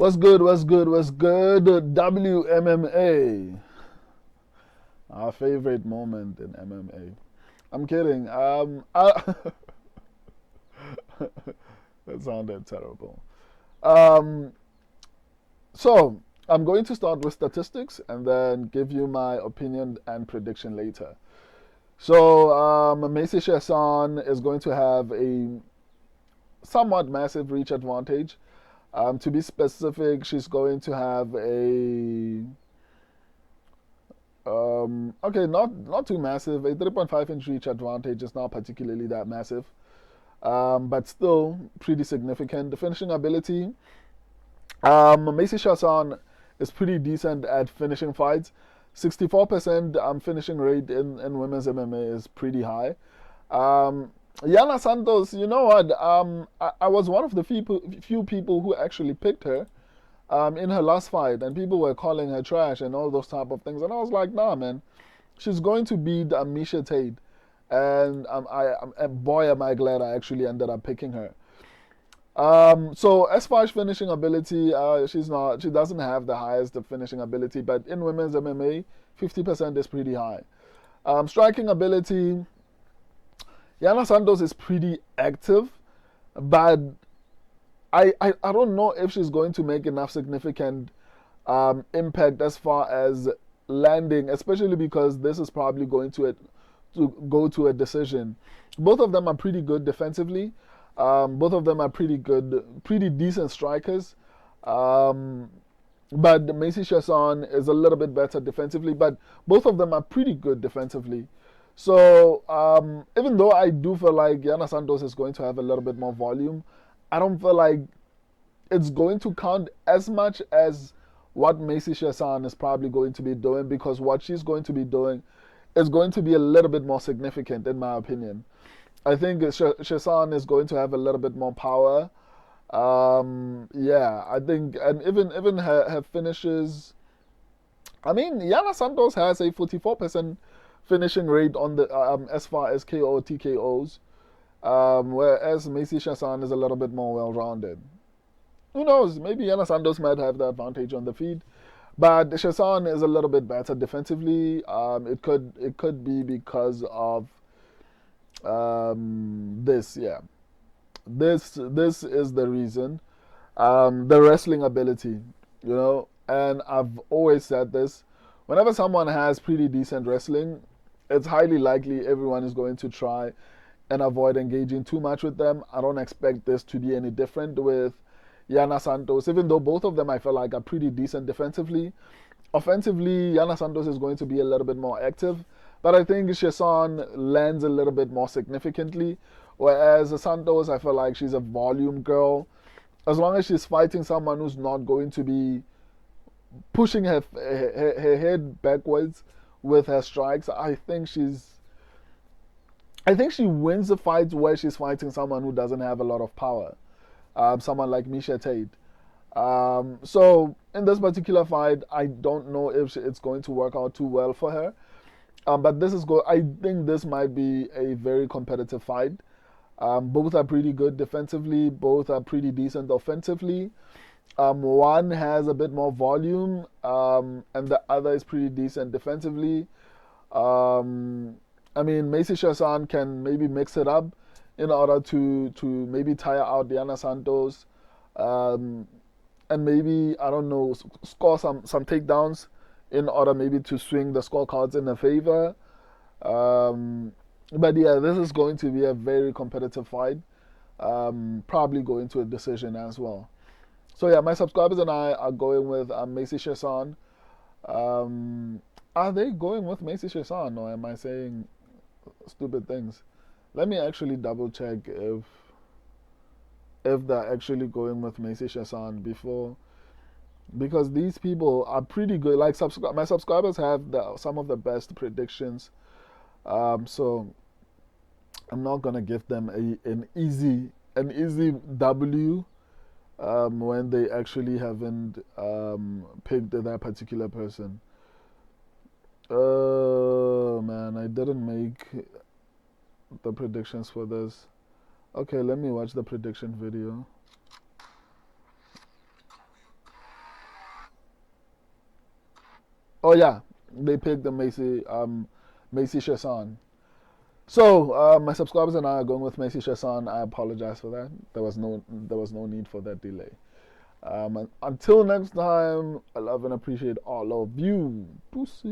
What's good? What's good? What's good? WMMA. Our favorite moment in MMA. I'm kidding. That sounded terrible. Um, so I'm going to start with statistics and then give you my opinion and prediction later. So Macy Chiasson is going to have a somewhat massive reach advantage. To be specific, she's going to have a okay, not too massive. A 3.5 inch reach advantage is not particularly that massive, but still pretty significant. The finishing ability, Macy Chiasson is pretty decent at finishing fights. 64% finishing rate in women's MMA is pretty high. Um, Yana Santos, you know what? I was one of the few people who actually picked her in her last fight, and people were calling her trash and all those type of things. And I was like, nah, man, she's going to beat Misha Tate, and boy, am I glad I actually ended up picking her. So as far as finishing ability, she doesn't have the highest finishing ability, but in women's MMA, 50% is pretty high. Striking ability, Yana Santos is pretty active, but I don't know if she's going to make enough significant impact as far as landing, especially because this is probably going to go to a decision. Both of them are pretty good defensively. Both of them are pretty good, pretty decent strikers. Um, but Macy Chiasson is a little bit better defensively, but both of them are pretty good defensively. So even though I do feel like Yana Santos is going to have a little bit more volume, I don't feel like it's going to count as much as what Macy Chiasson is probably going to be doing, because what she's going to be doing is going to be a little bit more significant, in my opinion. I think Chiasson is going to have a little bit more power. Yeah, I think, and even her finishes. I mean, Yana Santos has a 44% finishing rate on the as far as KO TKOs, whereas Macy Chiasson is a little bit more well-rounded. Who knows? Maybe Yana Santos might have the advantage on the feet, but Chiasson is a little bit better defensively. It could be because of this. Yeah, this is the reason. The wrestling ability, you know, and I've always said this. Whenever someone has pretty decent wrestling, it's highly likely everyone is going to try and avoid engaging too much with them. I don't expect this to be any different with Yana Santos, even though both of them I feel like are pretty decent defensively. Offensively, Yana Santos is going to be a little bit more active, but I think Chiasson lands a little bit more significantly. Whereas Santos, I feel like she's a volume girl. As long as she's fighting someone who's not going to be pushing her head backwards with her strikes, I think she wins the fight where she's fighting someone who doesn't have a lot of power, someone like Misha Tate. So in this particular fight, I don't know if it's going to work out too well for her. But I think this might be a very competitive fight. Both are pretty good defensively. Both are pretty decent offensively. One has a bit more volume, and the other is pretty decent defensively. I mean, Macy Chiasson can maybe mix it up in order to maybe tire out Yana Santos, um, and maybe, I don't know, score some takedowns in order maybe to swing the scorecards in her favor. Um, but yeah, this is going to be a very competitive fight. Probably going to a decision as well. So yeah, my subscribers and I are going with Macy Chiasson. Um, are they going with Macy Chiasson, or am I saying stupid things? Let me actually double check if they're actually going with Macy Chiasson before, because these people are pretty good. Like my subscribers have some of the best predictions. So I'm not gonna give them an easy W when they actually haven't picked that particular person. Oh man, I didn't make the predictions for this. Okay, let me watch the prediction video. Oh yeah, they picked the Macy Chiasson. So my subscribers and I are going with Macy Chiasson. I apologize for that. There was no need for that delay. And until next time, I love and appreciate all of you. Pussies.